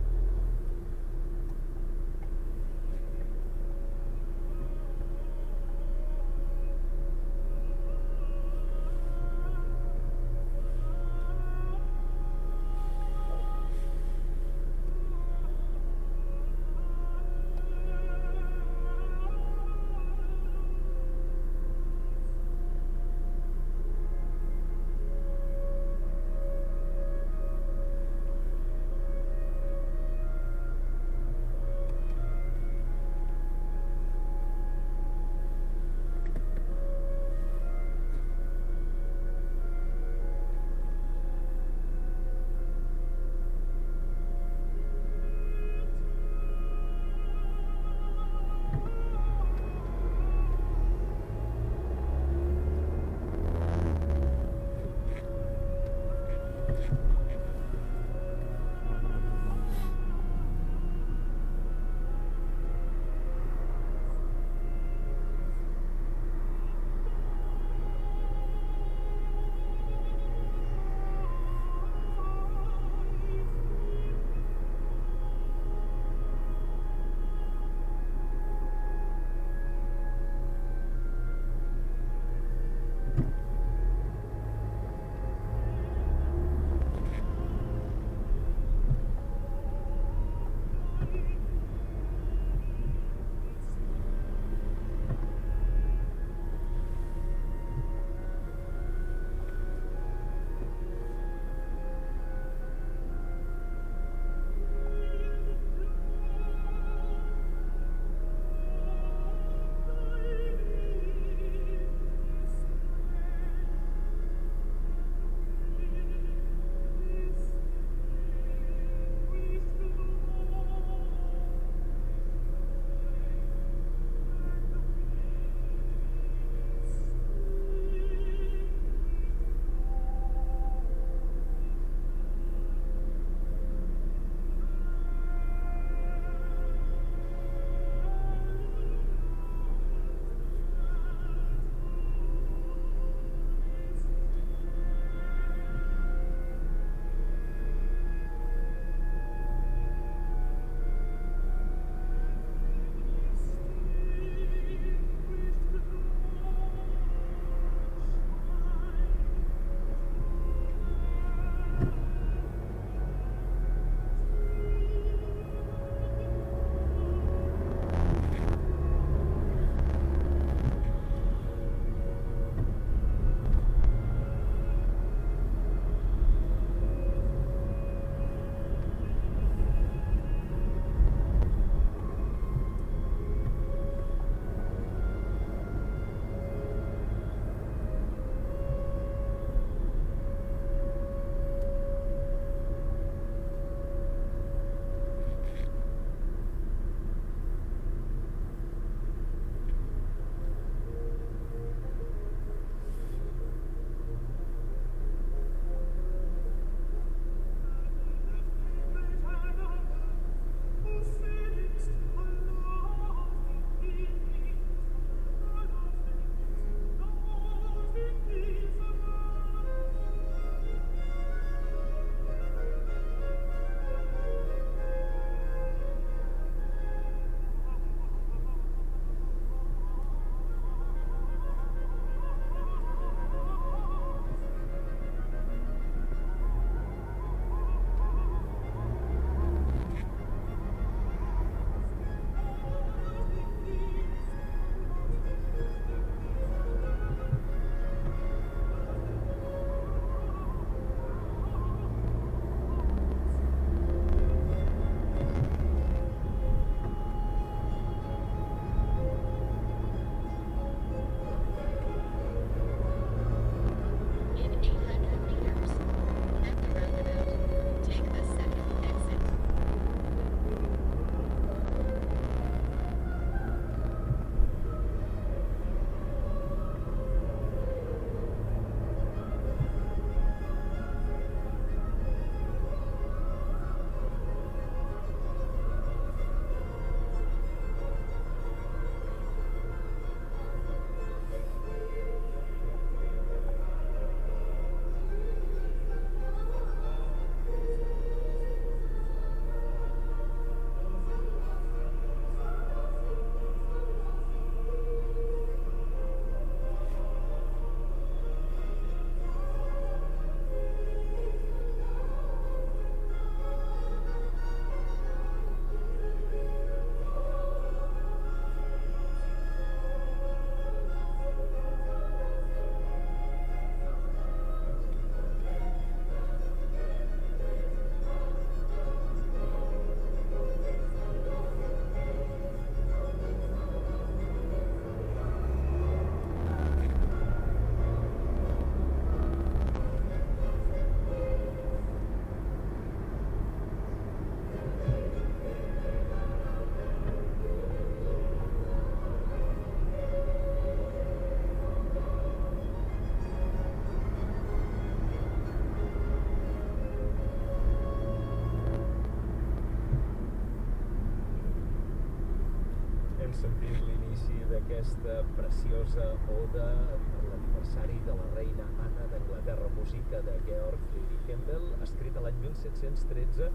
d'aquesta preciosa oda per l'aniversari de la reina Anna d'Anglaterra, música de Georg Friedrich Händel, escrita l'any 1713,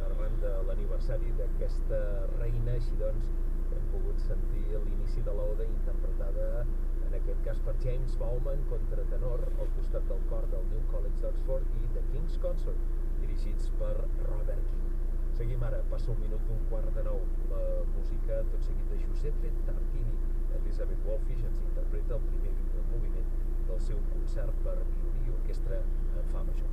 arran de l'aniversari d'aquesta reina. Així doncs, hem pogut sentir l'inici de l'oda interpretada, en aquest cas per James Bowman, contratenor, al costat del cor del New College d'Oxford i The King's Consort, dirigits per Robert King. Seguim ara, passa un minut d'un 8:45, la música tot seguit de Giuseppe Tartini. Elizabeth Wolfish ens interpreta el primer moviment del seu concert per violí i orquestra en fa major.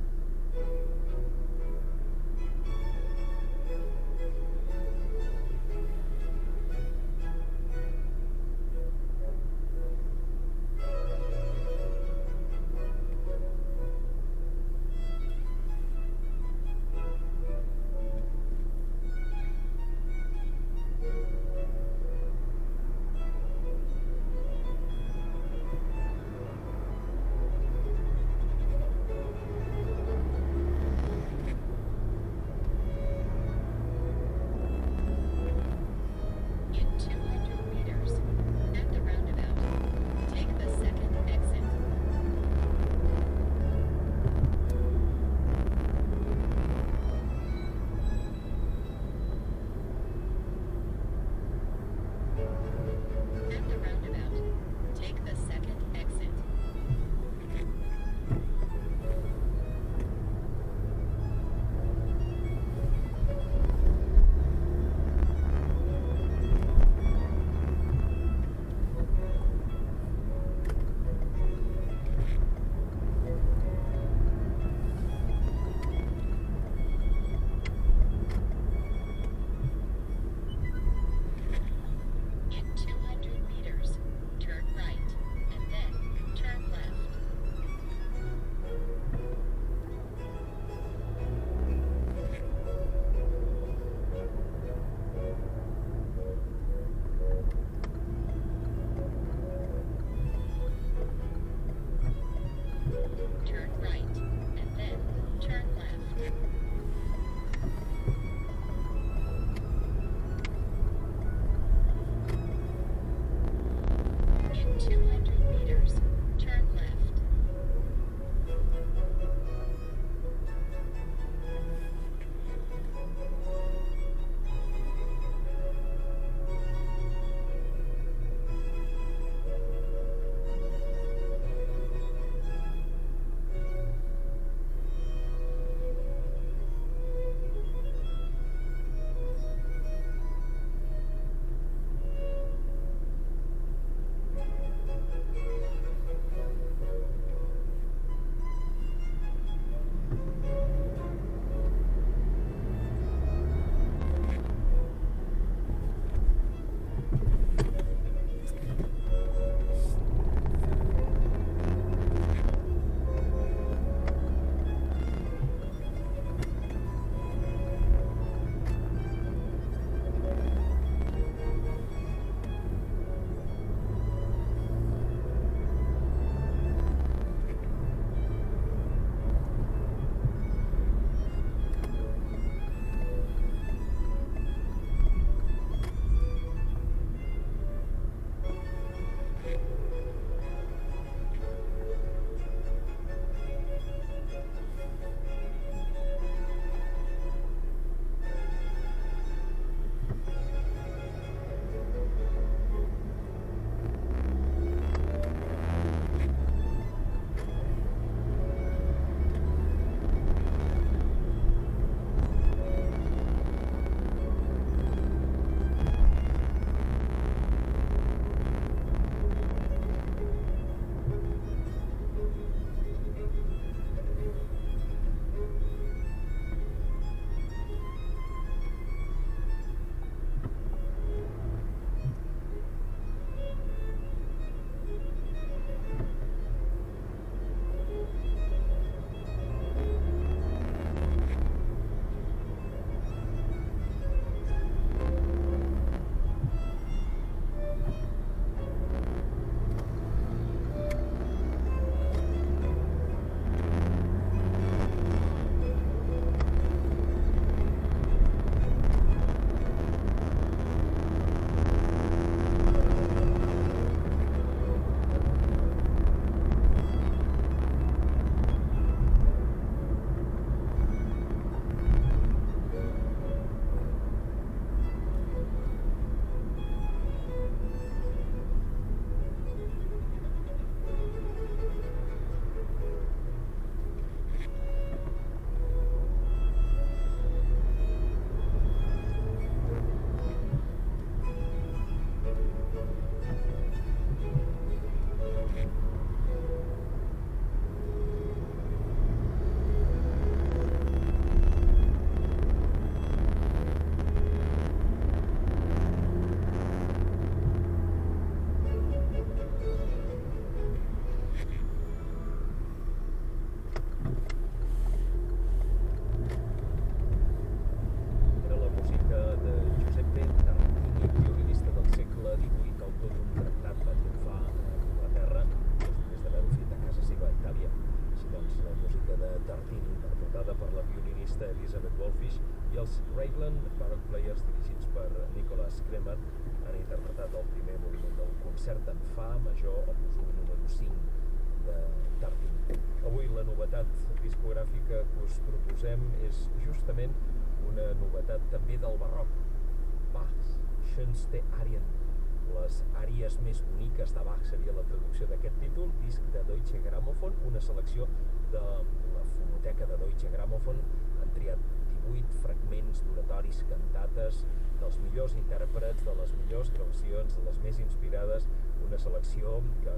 pianista Elizabeth Wolfish, i els Raglan Baroque Players, dirigits per Nicholas Kremer, han interpretat el primer moviment del concert en fa major, opus 1 número 5 de Tardin. Avui la novetat discogràfica que us proposem és justament una novetat també del barroc. Bach's schönste Arien, les àries més boniques de Bach seria la traducció d'aquest títol, disc de Deutsche Grammophon, una selecció de la fonoteca de Deutsche Grammophon. Han triat 18 fragments d'oratoris, cantates, dels millors intèrprets, de les millors gravacions, de les més inspirades, una selecció que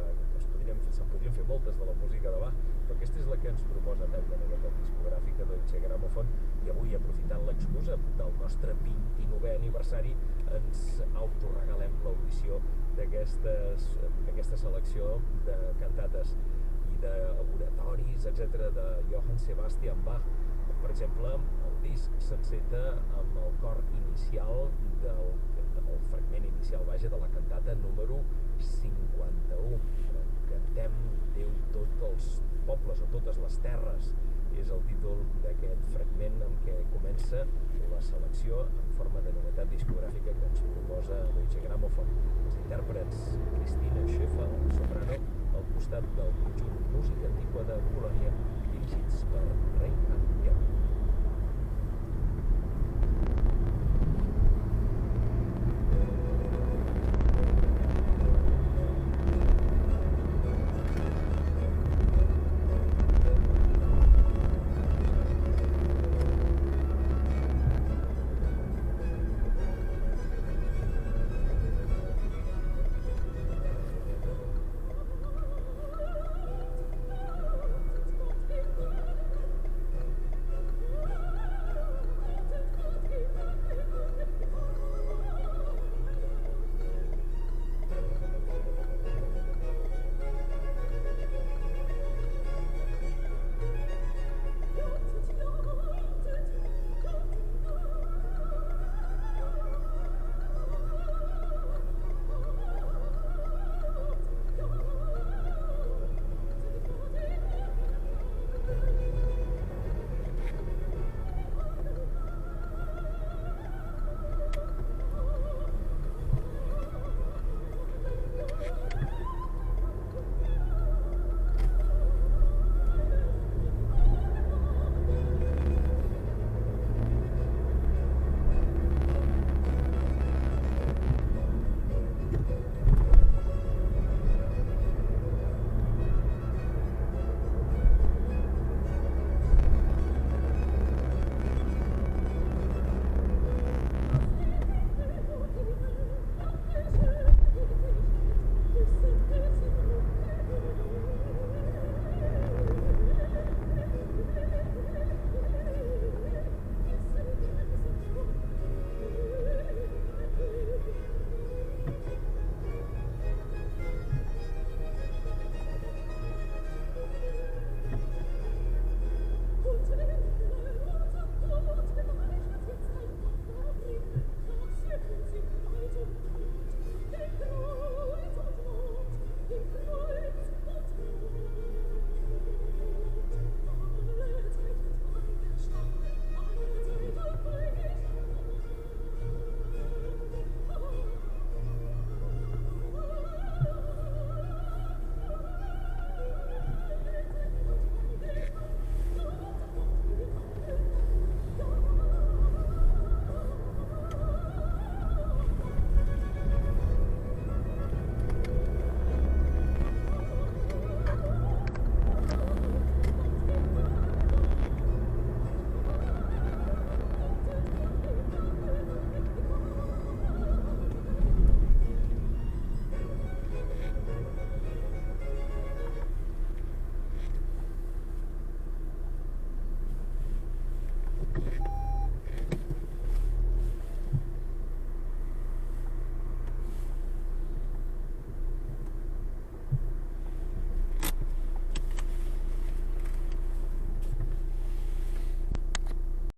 se'n podrien fer moltes de la música de Bach, però aquesta és la que ens proposa tall de novetat discogràfica Deutsche Grammophon, i avui, aprofitant l'excusa del nostre 29è aniversari, ens autoregalem l'audició d'aquesta selecció de cantates i d'oratoris, etc., de Johann Sebastian Bach. Per exemple, el disc s'enceta amb el cor inicial el fragment inicial, vaja, de la cantata número 51. Cantem Déu tots els pobles o totes les terres, és el títol d'aquest fragment amb què comença la selecció en forma de novetat discogràfica que ens proposa Deutsche Grammophon. Els intèrprets Christine Schäfer, soprano, al costat del conjunt Música Antiqua de Colònia, dirigits per Reinhard